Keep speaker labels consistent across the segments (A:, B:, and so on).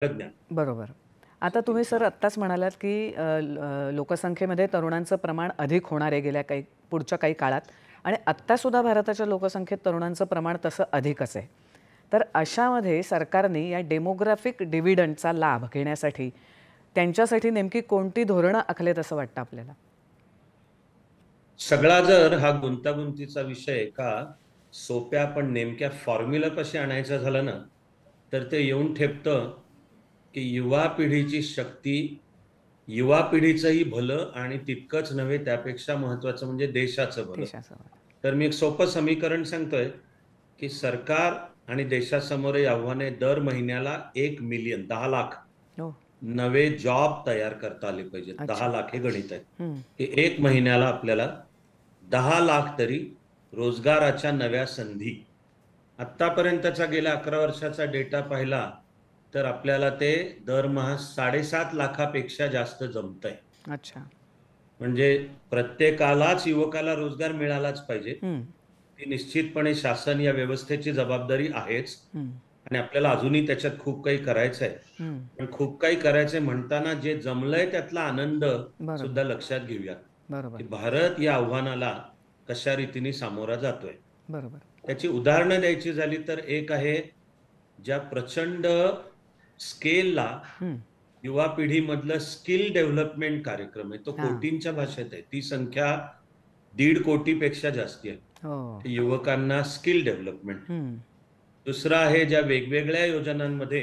A: ज्ञान.
B: बरोबर. आता तुम्ही सर आत्ताच म्हणालात, की लोकसंख्येमध्ये तरुणांचं प्रमाण अधिक होणार आहे पुढच्या काही काळात आणि आत्तासुद्धा भारताच्या लोकसंख्येत तरुणांचं प्रमाण तसं अधिकच आहे. तर अशामध्ये सरकारने या डेमोग्राफिक डिव्हिडंडचा लाभ घेण्यासाठी त्यांच्यासाठी नेमकी कोणती धोरणं आखलेत असं वाटतं आपल्याला?
A: सगळा जर हा गुंतागुंतीचा विषय का सोप्या पण नेमक्या फॉर्म्युला कसे आणायचं झालं ना, तर ते येऊन ठेपतं की युवा पिढीची शक्ती, युवा पिढीचंही भलं आणि तितकंच नव्हे त्यापेक्षा महत्त्वाचं म्हणजे देशाचं भलं.
B: देशाचं.
A: तर मी एक सोपं समीकरण सांगतोय की सरकार आणि देशासमोर आव्हाने दर महिन्याला 1 मिलियन 10 लाख
B: हो.
A: नवे जॉब तयार करता आले पाहिजेत.
B: अच्छा.
A: 10 लाख हे गणित आहे
B: हं.
A: की एक महिन्याला आपल्याला 10 लाख तरी रोजगाराच्या नव्या संधी. आतापर्यंतचा गेल्या 11 वर्षाचा डेटा पाहिला तर आपल्याला ते दरमहा 7.5 लाखापेक्षा जास्त जमतंय.
B: अच्छा.
A: म्हणजे प्रत्येकालाच युवकाला रोजगार मिळालाच पाहिजे.
B: हं.
A: ती निश्चितपणे शासन या व्यवस्थेची जबाबदारी आहेच
B: हं.
A: आणि आपल्याला अजूनही त्याच्यात खूप काही करायचं आहे.
B: हं.
A: पण खूप काही करायचंय म्हणताना जे जमलंय त्यातला आनंद
B: बरोबर.
A: सुद्धा लक्षात घेऊया,
B: बरोबर.
A: की भारत या आव्हानाला कशा रीतीने सामोरा जातोय.
B: बरोबर.
A: त्याची उदाहरणं द्यायची झाली तर एक आहे, ज्या प्रचंड स्केलला
B: हं.
A: युवा पिढीमधलं स्किल डेव्हलपमेंट कार्यक्रम आहे. तो
B: हां.
A: कोटींच्या भाषेत आहे. ती संख्या 1.5 कोटीपेक्षा जास्ती आहे.
B: हो.
A: ते युवकांना स्किल डेव्हलपमेंट.
B: हं.
A: दुसरं आहे ज्या वेगवेगळ्या योजनांमध्ये,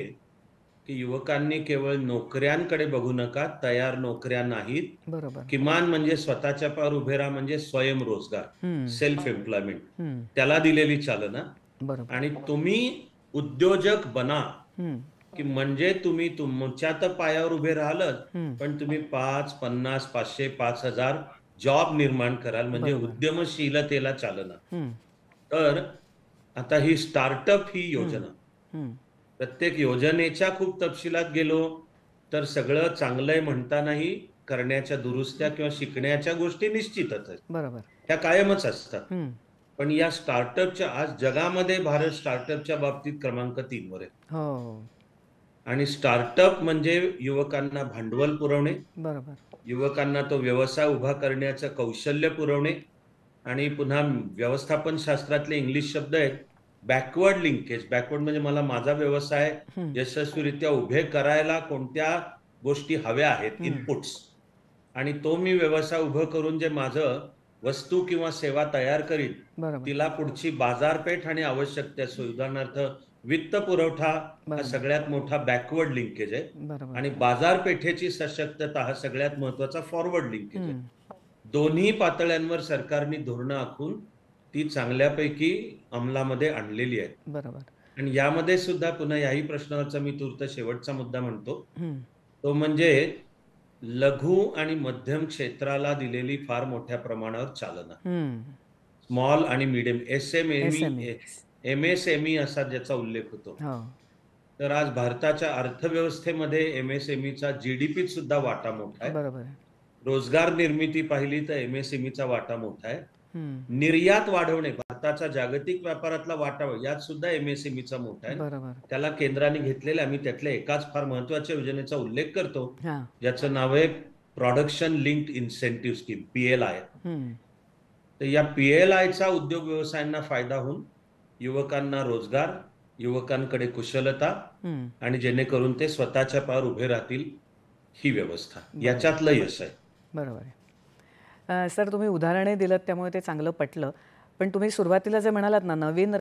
A: की युवकांनी केवळ नोकऱ्यांकडे बघू नका, तयार नोकऱ्या नाहीत.
B: बरोबर.
A: किमान म्हणजे स्वतःच्या पायावर उभे राहा म्हणजे स्वयंरोजगार,
B: हं.
A: Self employment.
B: हं.
A: त्याला दिलेली चालना
B: बरोबर.
A: आणि तुम्ही उद्योजक बना,
B: हं.
A: की म्हणजे तुम्ही तुमच्या तर पायावर उभे राहालच,
B: हं.
A: पण तुम्ही 5, 50, 500, 5,000 जॉब निर्माण कराल म्हणजे
B: बरोबर.
A: उद्यमशीलतेला चालना.
B: हं.
A: तर आता ही स्टार्टअप ही
B: हं.
A: योजना,
B: हं.
A: प्रत्येक योजनेच्या खूप तपशिलात गेलो, तर सगळं चांगलंय म्हणतानाही करण्याच्या दुरुस्त्या किंवा शिकण्याच्या गोष्टी निश्चितच आहेत.
B: बरोबर.
A: त्या कायमच असतात.
B: हं.
A: पण या स्टार्टअपच्या आज जगामध्ये भारत स्टार्टअपच्या बाबतीत क्रमांक 3 वर आहे.
B: हो.
A: आणि स्टार्टअप म्हणजे युवकांना भांडवल पुरवणे,
B: बरोबर.
A: युवकांना तो व्यवसाय उभा करण्याचं कौशल्य पुरवणे आणि पुन्हा व्यवस्थापन शास्त्रातले इंग्लिश शब्द आहेत बॅकवर्ड लिंकेज. बॅकवर्ड म्हणजे मला माझा व्यवसाय
B: हं.
A: यशस्वीरित्या उभे करायला कोणत्या गोष्टी हव्या आहेत,
B: हं.
A: इनपुट्स, आणि तो मी व्यवसाय उभं करून जे माझं वस्तू किंवा सेवा तयार करीन,
B: बरोबर.
A: तिला पुढची बाजारपेठ आणि आवश्यक त्या उदाहरणार्थ वित्त पुरवठा हा
B: बरोबर.
A: सगळ्यात मोठा बॅकवर्ड लिंकेज आहे
B: बरोबर.
A: आणि बाजारपेठेची सशक्तता हा सगळ्यात महत्त्वाचा फॉरवर्ड लिंकेज आहे.
B: हं.
A: दोन्ही पातळ्यांवर सरकारने धोरणं आखून ती चांगल्यापैकी अंमलामध्ये आणलेली आहेत.
B: बरोबर.
A: आणि यामध्ये सुद्धा पुन्हा याही प्रश्नावरचा मी तूर्त शेवटचा मुद्दा म्हणतो.
B: हं.
A: तो म्हणजे लघु आणि मध्यम क्षेत्राला दिलेली फार मोठ्या प्रमाणावर चालना.
B: हं.
A: स्मॉल आणि मीडियम एस-एम-एम-ई,
B: एस-एम-ई.
A: एम-एस-एम-ई असा ज्याचा उल्लेख होतो.
B: हो.
A: तर आज भारताच्या अर्थव्यवस्थेमध्ये एम-एस-एम-ईचा जी-डी-पीत सुद्धा वाटा मोठा आहे.
B: बरोबर आहे.
A: रोजगार निर्मिती पाहिली तर एम-एस-एम-ईचा वाटा मोठा आहे.
B: हं.
A: निर्यात वाढवणे, भारताचा जागतिक व्यापारातला वाटा यात सुद्धा एम-एस-एम-ईचा मोठा आहे.
B: बरोबर.
A: त्याला केंद्राने घेतलेल्या आम्ही त्यातल्या एकाच फार महत्त्वाच्या योजनेचा उल्लेख करतो,
B: हां.
A: ज्याचं नाव आहे production linked incentive scheme, P-L-I.
B: हं.
A: तर या पी-एल-आयचा उद्योग व्यवसायांना फायदा होऊन युवकांना रोजगार, युवकांकडे कुशलता
B: हं.
A: आणि जेणेकरून ते स्वतःच्या पायावर उभे राहतील, ही व्यवस्था.
B: बरोबर.
A: याच्यातलं यश आहे.
B: बरोबर आहे. सर तुम्ही उदाहरणे दिलत त्यामुळे ते चांगलं पटलं. पण तुम्ही सुरुवातीला जे म्हणालात ना, नवीन